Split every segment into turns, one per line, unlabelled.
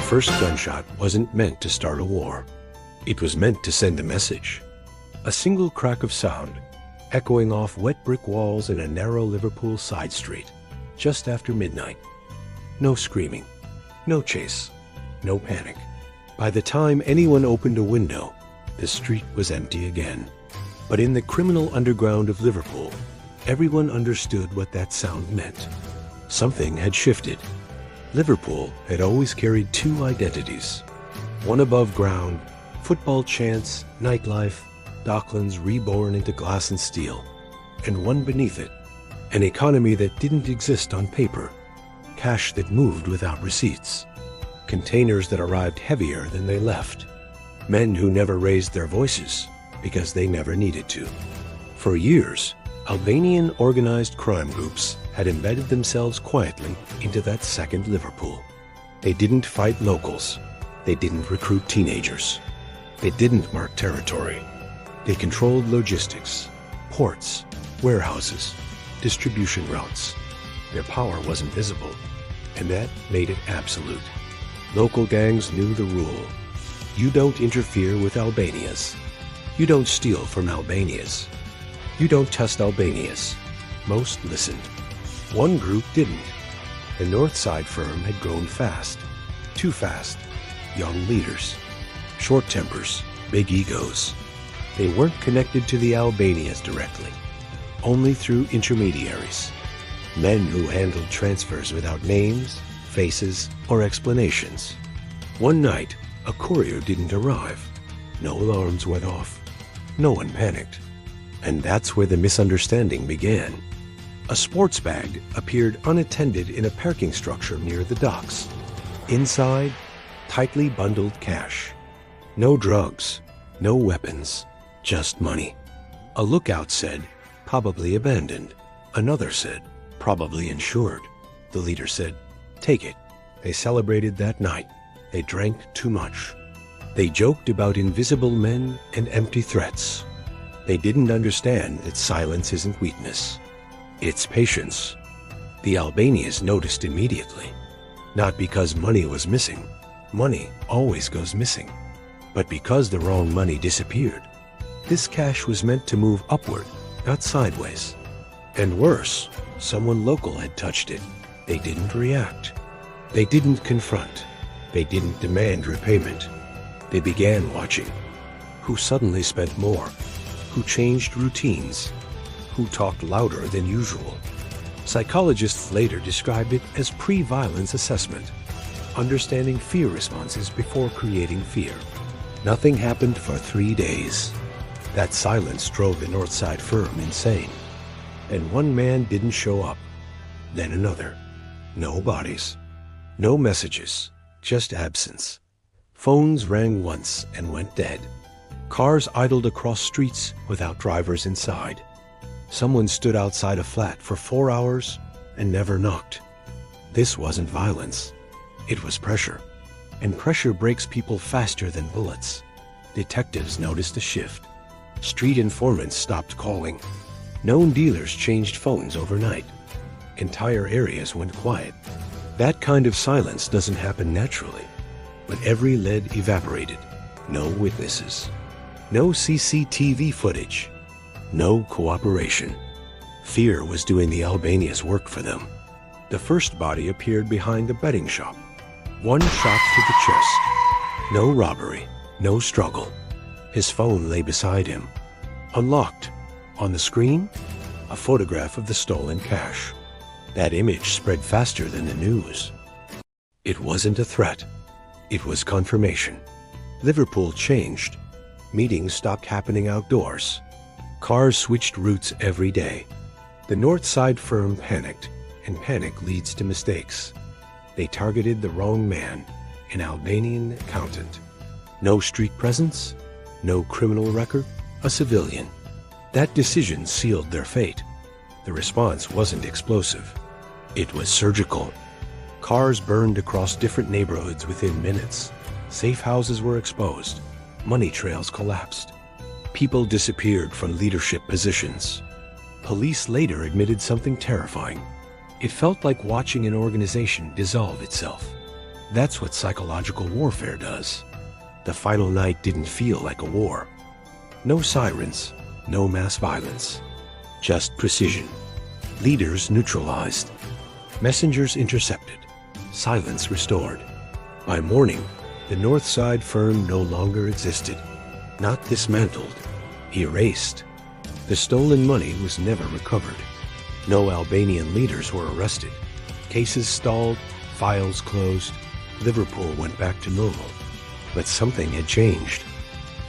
first gunshot wasn't meant to start a war. It was meant to send a message. A single crack of sound, echoing off wet brick walls in a narrow Liverpool side street, just after midnight. No screaming, no chase, no panic. By the time anyone opened a window, the street was empty again. But in the criminal underground of Liverpool, everyone understood what that sound meant. Something had shifted. Liverpool had always carried two identities. One above ground, football chants, nightlife, Docklands reborn into glass and steel. And one beneath it, an economy that didn't exist on paper, cash that moved without receipts, containers that arrived heavier than they left, men who never raised their voices because they never needed to. For years, Albanian organized crime groups had embedded themselves quietly into that second Liverpool. They didn't fight locals. They didn't recruit teenagers. They didn't mark territory. They controlled logistics, ports, warehouses, distribution routes. Their power wasn't visible, and that made it absolute. Local gangs knew the rule. You don't interfere with Albania's. You don't steal from Albania's. You don't test Albania's. Most listened. One group didn't. The North Side firm had grown fast. Too fast. Young leaders. Short tempers. Big egos. They weren't connected to the Albanias directly. Only through intermediaries. Men who handled transfers without names, faces, or explanations. One night, a courier didn't arrive. No alarms went off. No one panicked. And that's where the misunderstanding began. A sports bag appeared unattended in a parking structure near the docks. Inside, tightly bundled cash. No drugs, no weapons, just money. A lookout said, probably abandoned. Another said, probably insured. The leader said, take it. They celebrated that night. They drank too much. They joked about invisible men and empty threats. They didn't understand that silence isn't weakness. It's patience. The Albanians noticed immediately. Not because money was missing. Money always goes missing. But because the wrong money disappeared. This cash was meant to move upward, not sideways. And worse, someone local had touched it. They didn't react. They didn't confront. They didn't demand repayment. They began watching. Who suddenly spent more? Who changed routines? Who talked louder than usual? Psychologists later described it as pre-violence assessment, understanding fear responses before creating fear. Nothing happened for 3 days. That silence drove the Northside firm insane. And one man didn't show up. Then another. No bodies. No messages. Just absence. Phones rang once and went dead. Cars idled across streets without drivers inside. Someone stood outside a flat for 4 hours and never knocked. This wasn't violence. It was pressure. And pressure breaks people faster than bullets. Detectives noticed a shift. Street informants stopped calling. Known dealers changed phones overnight. Entire areas went quiet. That kind of silence doesn't happen naturally. But every lead evaporated. No witnesses. No CCTV footage. No cooperation. Fear was doing the Albanians' work for them. The first body appeared behind a betting shop. One shot to the chest. No robbery. No struggle. His phone lay beside him. Unlocked. On the screen, a photograph of the stolen cash. That image spread faster than the news. It wasn't a threat. It was confirmation. Liverpool changed. Meetings stopped happening outdoors. Cars switched routes every day. The North Side firm panicked, and panic leads to mistakes. They targeted the wrong man, an Albanian accountant. No street presence, no criminal record, a civilian. That decision sealed their fate. The response wasn't explosive. It was surgical. Cars burned across different neighborhoods within minutes. Safe houses were exposed. Money trails collapsed. People disappeared from leadership positions. Police later admitted something terrifying. It felt like watching an organization dissolve itself. That's what psychological warfare does. The final night didn't feel like a war. No sirens, no mass violence. Just precision. Leaders neutralized. Messengers intercepted. Silence restored. By morning, the North Side firm no longer existed. Not dismantled, erased. The stolen money was never recovered. No Albanian leaders were arrested. Cases stalled, files closed. Liverpool went back to normal. But something had changed.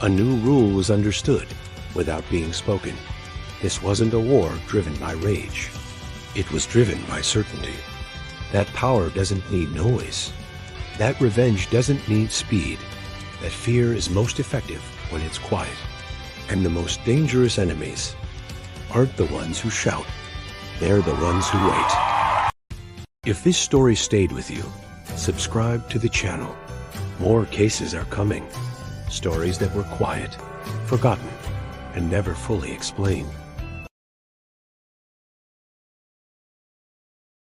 A new rule was understood without being spoken. This wasn't a war driven by rage. It was driven by certainty. That power doesn't need noise. That revenge doesn't need speed. That fear is most effective when it's quiet. And the most dangerous enemies aren't the ones who shout. They're the ones who wait. If this story stayed with you, subscribe to the channel. More cases are coming. Stories that were quiet, forgotten, and never fully explained.